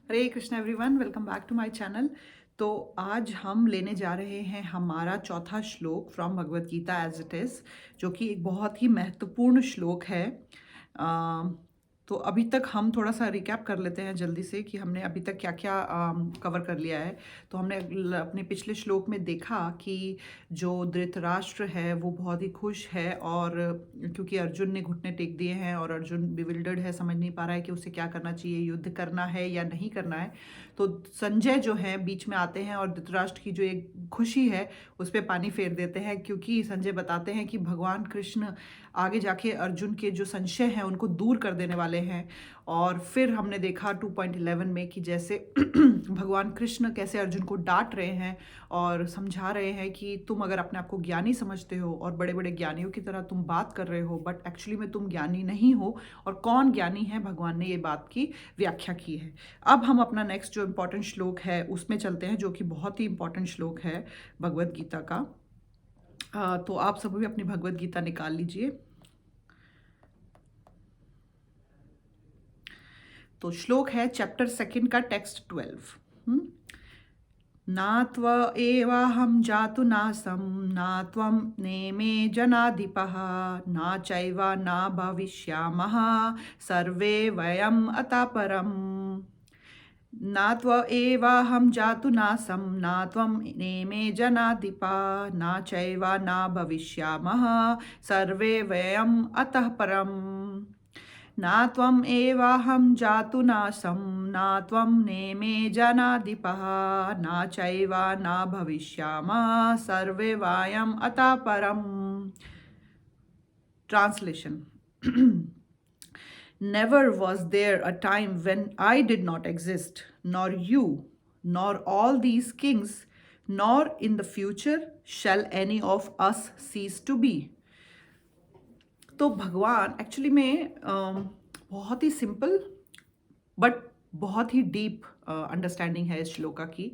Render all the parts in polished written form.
Hare Krishna everyone, welcome back to my channel. तो आज हम लेने जा रहे हैं हमारा चौथा श्लोक from Bhagavad Gita as it is, जो कि एक बहुत ही महत्वपूर्ण श्लोक है। अ, तो अभी तक हम थोड़ा सा रिकैप कर लेते हैं जल्दी से कि हमने अभी तक क्या क्या कवर कर लिया है। तो हमने अपने पिछले श्लोक में देखा कि जो धृतराष्ट्र है वो बहुत ही खुश है, और क्योंकि अर्जुन ने घुटने टेक दिए हैं और अर्जुन बिविल्डर्ड है, समझ नहीं पा रहा है कि उसे क्या करना चाहिए, युद्ध करना है या नहीं करना है। तो संजय जो है बीच में आते हैं और धृतराष्ट्र की जो एक खुशी है उस पर पानी फेर देते हैं, क्योंकि संजय बताते हैं कि भगवान कृष्ण आगे जाके अर्जुन के जो संशय हैं उनको दूर कर देने वाले हैं। और फिर हमने देखा 2.11 में कि जैसे भगवान कृष्ण कैसे अर्जुन को डांट रहे हैं और समझा रहे हैं कि तुम अगर अपने आप को ज्ञानी समझते हो और बड़े बड़े ज्ञानियों की तरह तुम बात कर रहे हो, बट एक्चुअली में तुम ज्ञानी नहीं हो। और कौन ज्ञानी है, भगवान ने ये बात की व्याख्या की है। अब हम अपना नेक्स्ट जो इम्पोर्टेंट श्लोक है उसमें चलते हैं, जो कि बहुत ही इम्पोर्टेंट श्लोक है भगवत गीता का। तो आप सभी अपनी भगवत गीता निकाल लीजिए। तो श्लोक है चैप्टर 2 का टेक्स्ट 12। ना त्व एवाहं जातु नासं ना त्वं नेमे जनाधिपः ना चैव न भविष्यामः सर्वे वयम् अतः परम्। ना त्व एवाहं जातु नासं ना त्वं नेमे जनाधिपा ना चैव न भविष्यामः सर्वे वयम् अतः परम्। ना त्वम् एवाहं जातु नासं ना त्वं नेमे जनाधिपः ना चैव न भविष्यामः सर्वे वयम् अतः परम्। Translation. Never was there a time when I did not exist, nor you, nor all these kings, nor in the future shall any of us cease to be. तो भगवान एक्चुअली में बहुत ही सिंपल बट बहुत ही deep understanding है इस श्लोका की।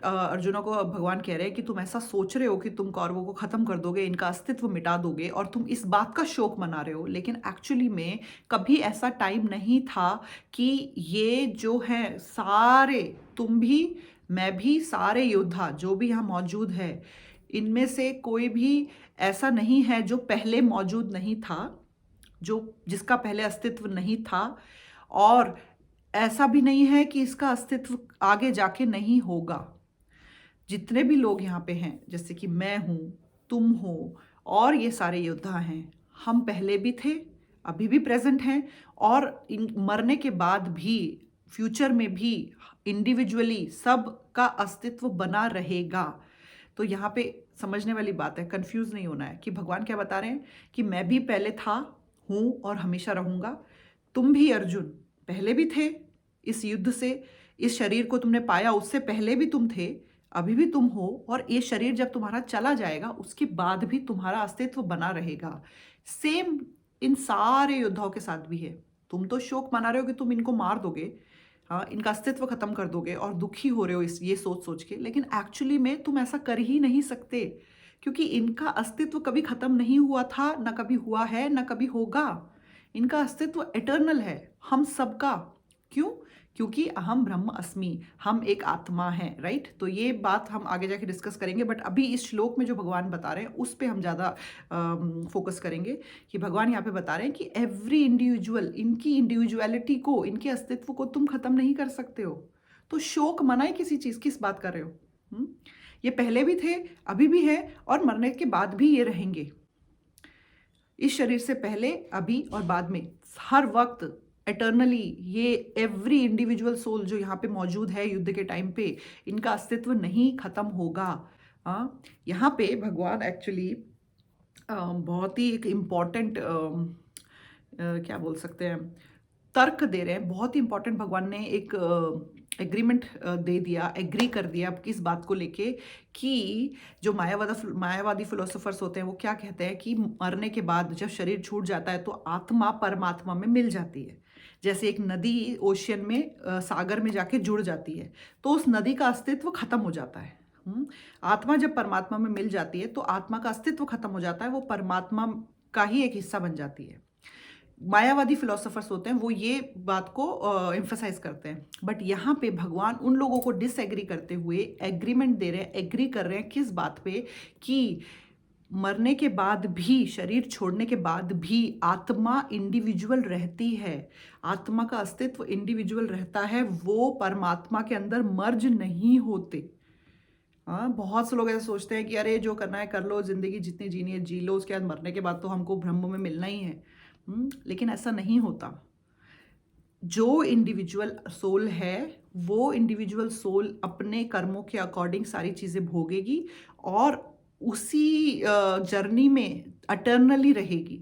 अर्जुना को भगवान कह रहे हैं कि तुम ऐसा सोच रहे हो कि तुम कौरवों को खत्म कर दोगे, इनका अस्तित्व मिटा दोगे, और तुम इस बात का शोक मना रहे हो, लेकिन एक्चुअली में कभी ऐसा टाइम नहीं था कि ये जो हैं सारे, तुम भी मैं भी, सारे योद्धा जो भी यहाँ मौजूद है, इनमें से कोई भी ऐसा नहीं है जो पहले मौजूद नहीं था, जो जिसका पहले अस्तित्व नहीं था, और ऐसा भी नहीं है कि इसका अस्तित्व आगे जाके नहीं होगा। जितने भी लोग यहाँ पे हैं, जैसे कि मैं हूँ, तुम हो, और ये सारे योद्धा हैं, हम पहले भी थे, अभी भी प्रेजेंट हैं, और मरने के बाद भी फ्यूचर में भी इंडिविजुअली सब का अस्तित्व बना रहेगा। तो यहाँ पे समझने वाली बात है, कंफ्यूज नहीं होना है कि भगवान क्या बता रहे हैं कि मैं भी पहले था, हूँ और हमेशा रहूँगा। तुम भी अर्जुन पहले भी थे, इस युद्ध से, इस शरीर को तुमने पाया उससे पहले भी तुम थे, अभी भी तुम हो, और ये शरीर जब तुम्हारा चला जाएगा उसके बाद भी तुम्हारा अस्तित्व बना रहेगा। सेम इन सारे योद्धाओं के साथ भी है। तुम तो शोक मना रहे हो कि तुम इनको मार दोगे, हाँ, इनका अस्तित्व खत्म कर दोगे, और दुखी हो रहे हो इस ये सोच सोच के, लेकिन एक्चुअली में तुम ऐसा कर ही नहीं सकते, क्योंकि इनका अस्तित्व कभी खत्म नहीं हुआ था, ना कभी हुआ है, ना कभी होगा। इनका अस्तित्व एटर्नल है, हम सबका। क्यों? क्योंकि अहम ब्रह्म अस्मि, हम एक आत्मा हैं, राइट। तो ये बात हम आगे जाके डिस्कस करेंगे, बट अभी इस श्लोक में जो भगवान बता रहे हैं उस पे हम ज़्यादा फोकस करेंगे कि भगवान यहाँ पे बता रहे हैं कि एवरी इंडिविजुअल, इनकी इंडिविजुअलिटी को, इनके अस्तित्व को तुम खत्म नहीं कर सकते हो। तो शोक मनाए किसी चीज़, किस बात कर रहे हो? ये पहले भी थे, अभी भी है, और मरने के बाद भी ये रहेंगे। इस शरीर से पहले, अभी और बाद में, हर वक्त एटर्नली ये एवरी इंडिविजुअल सोल जो यहाँ पे मौजूद है युद्ध के टाइम पे, इनका अस्तित्व नहीं खत्म होगा। यहाँ पे भगवान एक्चुअली बहुत ही एक इम्पॉर्टेंट क्या बोल सकते हैं, तर्क दे रहे हैं। बहुत ही इंपॉर्टेंट भगवान ने एक एग्रीमेंट दे दिया, एग्री कर दिया किस बात को लेके, कि जो मायावादी फिलोसोफर्स होते हैं वो क्या कहते हैं कि मरने के बाद जब शरीर छूट जाता है तो आत्मा परमात्मा में मिल जाती है। जैसे एक नदी ओशियन में, सागर में जाके जुड़ जाती है, तो उस नदी का अस्तित्व खत्म हो जाता है। आत्मा जब परमात्मा में मिल जाती है तो आत्मा का अस्तित्व खत्म हो जाता है, वो परमात्मा का ही एक हिस्सा बन जाती है। मायावादी फिलोसोफर्स होते हैं वो ये बात को एम्फसाइज करते हैं, बट यहाँ पे भगवान उन लोगों को डिसएग्री करते हुए एग्रीमेंट दे रहे हैं, एग्री कर रहे हैं किस बात पे, कि मरने के बाद भी, शरीर छोड़ने के बाद भी आत्मा इंडिविजुअल रहती है, आत्मा का अस्तित्व इंडिविजुअल रहता है, वो परमात्मा के अंदर मर्ज नहीं होते। हाँ, बहुत से लोग ऐसे सोचते हैं कि अरे जो करना है कर लो, जिंदगी जितनी जीनी है जी लो, उसके बाद मरने के बाद तो हमको ब्रह्म में मिलना ही है। लेकिन ऐसा नहीं होता। जो इंडिविजुअल सोल है वो इंडिविजुअल सोल अपने कर्मों के अकॉर्डिंग सारी चीज़ें भोगेगी और उसी जर्नी में अटर्नली रहेगी।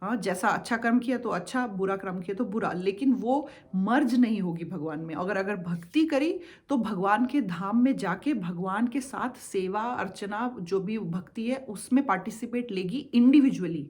हाँ, जैसा अच्छा कर्म किया तो अच्छा, बुरा कर्म किया तो बुरा, लेकिन वो मर्ज नहीं होगी भगवान में। अगर अगर भक्ति करी तो भगवान के धाम में जाके भगवान के साथ सेवा अर्चना जो भी भक्ति है उसमें पार्टिसिपेट लेगी इंडिविजुअली।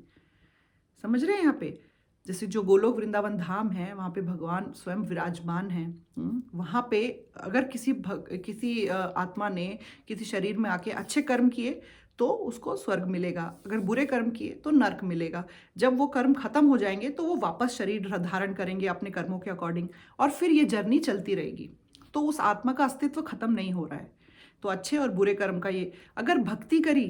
समझ रहे हैं यहाँ पे? जैसे जो गोलोक वृंदावन धाम है वहाँ पे भगवान स्वयं विराजमान हैं। वहाँ पे अगर किसी आत्मा ने किसी शरीर में आके अच्छे कर्म किए तो उसको स्वर्ग मिलेगा, अगर बुरे कर्म किए तो नर्क मिलेगा। जब वो कर्म खत्म हो जाएंगे तो वो वापस शरीर धारण करेंगे अपने कर्मों के अकॉर्डिंग, और फिर ये जर्नी चलती रहेगी। तो उस आत्मा का अस्तित्व खत्म नहीं हो रहा है। तो अच्छे और बुरे कर्म का ये, अगर भक्ति करी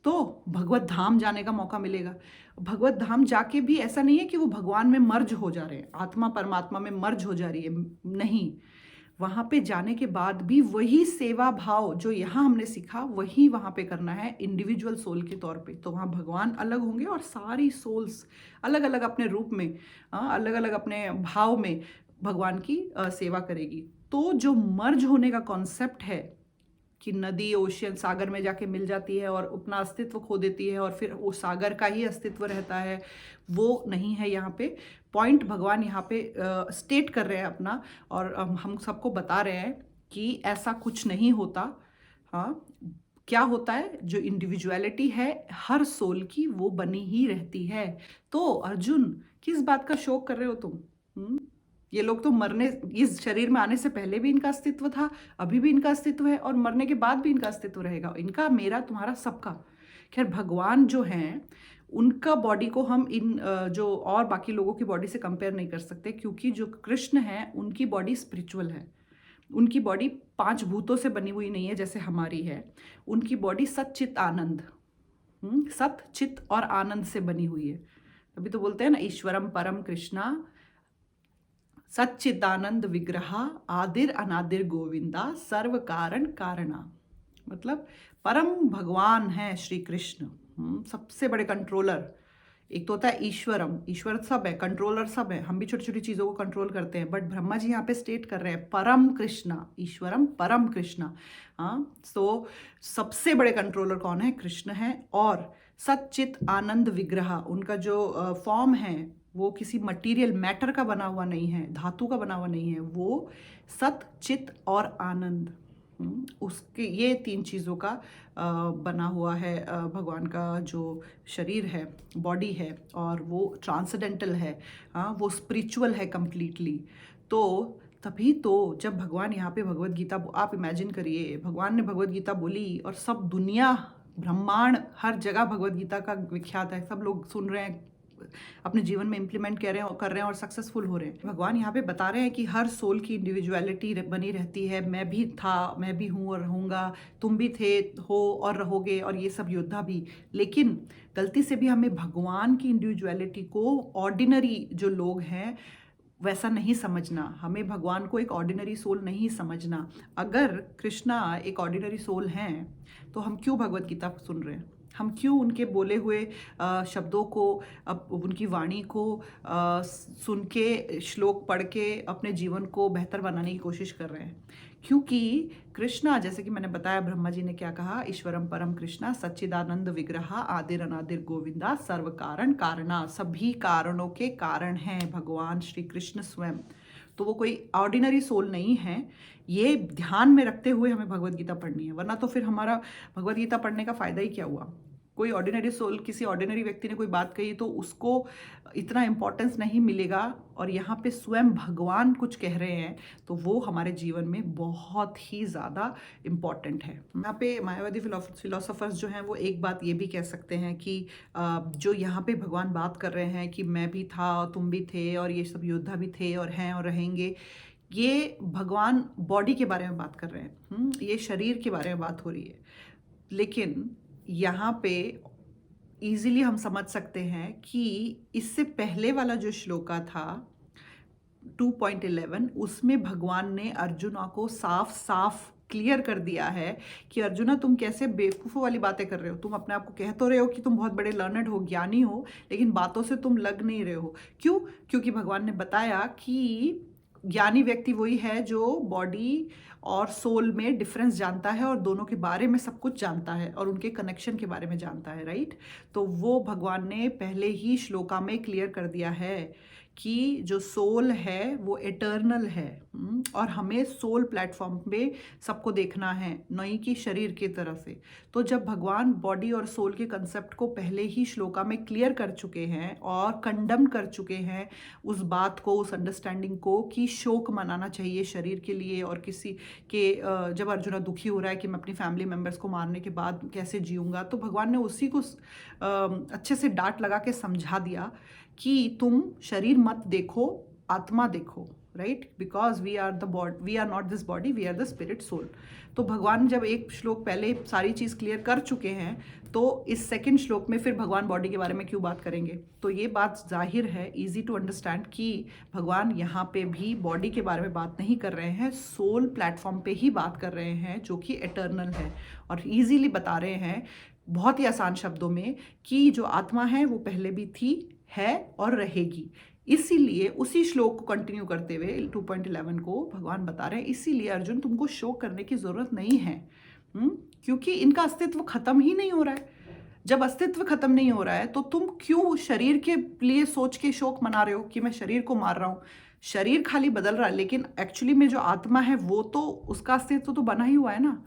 तो भगवत धाम जाने का मौका मिलेगा। भगवत धाम जाके भी ऐसा नहीं है कि वो भगवान में मर्ज हो जा रहे हैं, आत्मा परमात्मा में मर्ज हो जा रही है, नहीं। वहाँ पे जाने के बाद भी वही सेवा भाव जो यहाँ हमने सीखा वही वहाँ पे करना है इंडिविजुअल सोल के तौर पे। तो वहाँ भगवान अलग होंगे और सारी सोल्स अलग अलग अपने रूप में, अलग अलग अपने भाव में भगवान की सेवा करेगी। तो जो मर्ज होने का कॉन्सेप्ट है कि नदी ओशियन सागर में जाके मिल जाती है और अपना अस्तित्व खो देती है और फिर वो सागर का ही अस्तित्व रहता है, वो नहीं है यहाँ पे पॉइंट। भगवान यहाँ पे स्टेट कर रहे हैं अपना, और हम सबको बता रहे हैं कि ऐसा कुछ नहीं होता। हाँ, क्या होता है, जो इंडिविजुअलिटी है हर सोल की वो बनी ही रहती है। तो अर्जुन, किस बात का शोक कर रहे हो तुम? ये लोग तो मरने, इस शरीर में आने से पहले भी इनका अस्तित्व था, अभी भी इनका अस्तित्व है और मरने के बाद भी इनका अस्तित्व रहेगा, इनका, मेरा, तुम्हारा, सबका। खैर, भगवान जो हैं उनका बॉडी को हम इन जो और बाकी लोगों की बॉडी से कंपेयर नहीं कर सकते, क्योंकि जो कृष्ण हैं उनकी बॉडी स्पिरिचुअल है। उनकी बॉडी 5 भूतों से बनी हुई नहीं है जैसे हमारी है। उनकी बॉडी सच्चित आनंद, सत चित और आनंद से बनी हुई है। तभी तो बोलते हैं ना, ईश्वरम परम कृष्णा सच्चिदानंद विग्रह आदिर अनादिर गोविंदा सर्व कारण कारणा। मतलब परम भगवान है श्री कृष्ण, सबसे बड़े कंट्रोलर। एक तो होता है ईश्वरम, ईश्वर सब है, कंट्रोलर सब है, हम भी छोटी छोटी चीज़ों को कंट्रोल करते हैं, बट ब्रह्मा जी यहाँ पे स्टेट कर रहे हैं परम कृष्णा, ईश्वरम परम कृष्णा। हाँ, तो सबसे बड़े कंट्रोलर कौन है? कृष्ण है। और सच्चित आनंद विग्रह, उनका जो फॉर्म है वो किसी मटेरियल मैटर का बना हुआ नहीं है, धातु का बना हुआ नहीं है, वो सत चित और आनंद, उसके ये 3 चीज़ों का बना हुआ है भगवान का जो शरीर है, बॉडी है, और वो ट्रांसेंडेंटल है। हाँ, वो स्पिरिचुअल है कंप्लीटली। तो तभी तो जब भगवान यहाँ पे भगवत गीता, आप इमेजिन करिए, भगवान ने भगवत गीता बोली और सब दुनिया, ब्रह्मांड, हर जगह भगवत गीता का विख्यात है, सब लोग सुन रहे हैं, अपने जीवन में इम्प्लीमेंट कर रहे हैं और सक्सेसफुल हो रहे हैं। भगवान यहाँ पे बता रहे हैं कि हर सोल की इंडिविजुअलिटी बनी रहती है। मैं भी था, मैं भी हूँ और रहूँगा, तुम भी थे, हो और रहोगे, और ये सब योद्धा भी। लेकिन गलती से भी हमें भगवान की इंडिविजुअलिटी को, ऑर्डिनरी जो लोग हैं, वैसा नहीं समझना। हमें भगवान को एक ऑर्डिनरी सोल नहीं समझना। अगर कृष्णा एक ऑर्डिनरी सोल हैं तो हम क्यों भगवत गीता सुन रहे हैं? हम क्यों उनके बोले हुए शब्दों को, उनकी वाणी को सुन के, श्लोक पढ़ के अपने जीवन को बेहतर बनाने की कोशिश कर रहे हैं? क्योंकि कृष्णा, जैसे कि मैंने बताया, ब्रह्मा जी ने क्या कहा, ईश्वरम परम कृष्णा सच्चिदानंद विग्रह आदिर अनादिर गोविंदा सर्व कारण कारणा। सभी कारणों के कारण हैं भगवान श्री कृष्ण स्वयं। तो वो कोई ऑर्डिनरी सोल नहीं है। ये ध्यान में रखते हुए हमें भगवत गीता पढ़नी है, वरना तो फिर हमारा भगवत गीता पढ़ने का फायदा ही क्या हुआ? कोई ऑर्डिनरी सोल, किसी ऑर्डिनरी व्यक्ति ने कोई बात कही तो उसको इतना इम्पोर्टेंस नहीं मिलेगा, और यहाँ पे स्वयं भगवान कुछ कह रहे हैं तो वो हमारे जीवन में बहुत ही ज़्यादा इम्पॉर्टेंट है। यहाँ पे मायावादी फिलोसोफर्स जो हैं वो एक बात ये भी कह सकते हैं कि जो यहाँ पे भगवान बात कर रहे हैं कि मैं भी था और तुम भी थे और ये सब योद्धा भी थे और हैं और रहेंगे, ये भगवान बॉडी के बारे में बात कर रहे हैं। ये शरीर के बारे में बात हो रही है। लेकिन यहाँ पे इजीली हम समझ सकते हैं कि इससे पहले वाला जो श्लोका था 2.11, उसमें भगवान ने अर्जुना को साफ साफ क्लियर कर दिया है कि अर्जुना तुम कैसे बेवकूफ़ों वाली बातें कर रहे हो। तुम अपने आप को कह तो रहे हो कि तुम बहुत बड़े लर्नड हो, ज्ञानी हो, लेकिन बातों से तुम लग नहीं रहे हो। क्यों? क्योंकि भगवान ने बताया कि ज्ञानी व्यक्ति वही है जो बॉडी और सोल में डिफरेंस जानता है और दोनों के बारे में सब कुछ जानता है और उनके कनेक्शन के बारे में जानता है, राइट। तो वो भगवान ने पहले ही श्लोका में क्लियर कर दिया है कि जो सोल है वो एटर्नल है। और हमें सोल प्लेटफॉर्म पे सबको देखना है, नहीं कि शरीर की तरह से। तो जब भगवान बॉडी और सोल के कंसेप्ट को पहले ही श्लोका में क्लियर कर चुके हैं और कंडम कर चुके हैं उस बात को, उस अंडरस्टैंडिंग को कि शोक मनाना चाहिए शरीर के लिए, और किसी के जब अर्जुना दुखी हो रहा है कि मैं अपनी फैमिली मेम्बर्स को मारने के बाद कैसे जीऊँगा, तो भगवान ने उसी को अच्छे से डांट लगा के समझा दिया कि तुम शरीर मत देखो, आत्मा देखो, right. Because we are not this body, we are the spirit soul. तो भगवान जब एक श्लोक पहले सारी चीज़ क्लियर कर चुके हैं तो इस सेकंड श्लोक में फिर भगवान बॉडी के बारे में क्यों बात करेंगे। तो ये बात जाहिर है, इजी टू अंडरस्टैंड, कि भगवान यहाँ पे भी बॉडी के बारे में बात नहीं कर रहे हैं, सोल प्लेटफॉर्म पे ही बात कर रहे हैं जो कि एटर्नल है, और ईजीली बता रहे हैं बहुत ही आसान शब्दों में कि जो आत्मा है वो पहले भी थी, है और रहेगी। इसीलिए उसी श्लोक को कंटिन्यू करते हुए 2.11 को भगवान बता रहे हैं, इसीलिए अर्जुन तुमको शोक करने की जरूरत नहीं है। क्योंकि इनका अस्तित्व खत्म ही नहीं हो रहा है। जब अस्तित्व खत्म नहीं हो रहा है तो तुम क्यों शरीर के लिए सोच के शोक मना रहे हो कि मैं शरीर को मार रहा हूँ। शरीर खाली बदल रहा है, लेकिन एक्चुअली में जो आत्मा है वो तो, उसका अस्तित्व तो बना ही हुआ है ना।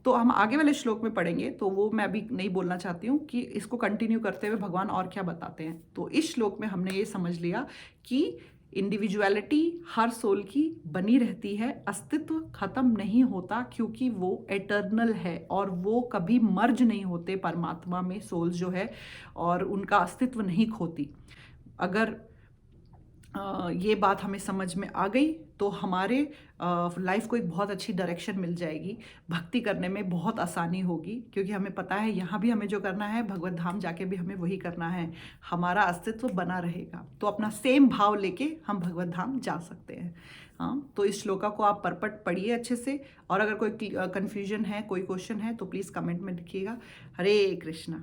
तो हम आगे वाले श्लोक में पढ़ेंगे, तो वो मैं अभी नहीं बोलना चाहती हूँ कि इसको कंटिन्यू करते हुए भगवान और क्या बताते हैं। तो इस श्लोक में हमने ये समझ लिया कि इंडिविजुअलिटी हर सोल की बनी रहती है, अस्तित्व खत्म नहीं होता क्योंकि वो एटर्नल है और वो कभी मर्ज नहीं होते परमात्मा में, सोल्स जो है, और उनका अस्तित्व नहीं खोती। अगर ये बात हमें समझ में आ गई तो हमारे लाइफ को एक बहुत अच्छी डायरेक्शन मिल जाएगी, भक्ति करने में बहुत आसानी होगी, क्योंकि हमें पता है यहाँ भी हमें जो करना है, भगवत धाम जाके भी हमें वही करना है, हमारा अस्तित्व बना रहेगा। तो अपना सेम भाव लेके हम भगवत धाम जा सकते हैं। हाँ, तो इस श्लोका को आप परपट पढ़िए अच्छे से, और अगर कोई कन्फ्यूजन है, कोई क्वेश्चन है तो प्लीज़ कमेंट में लिखिएगा। हरे कृष्णा।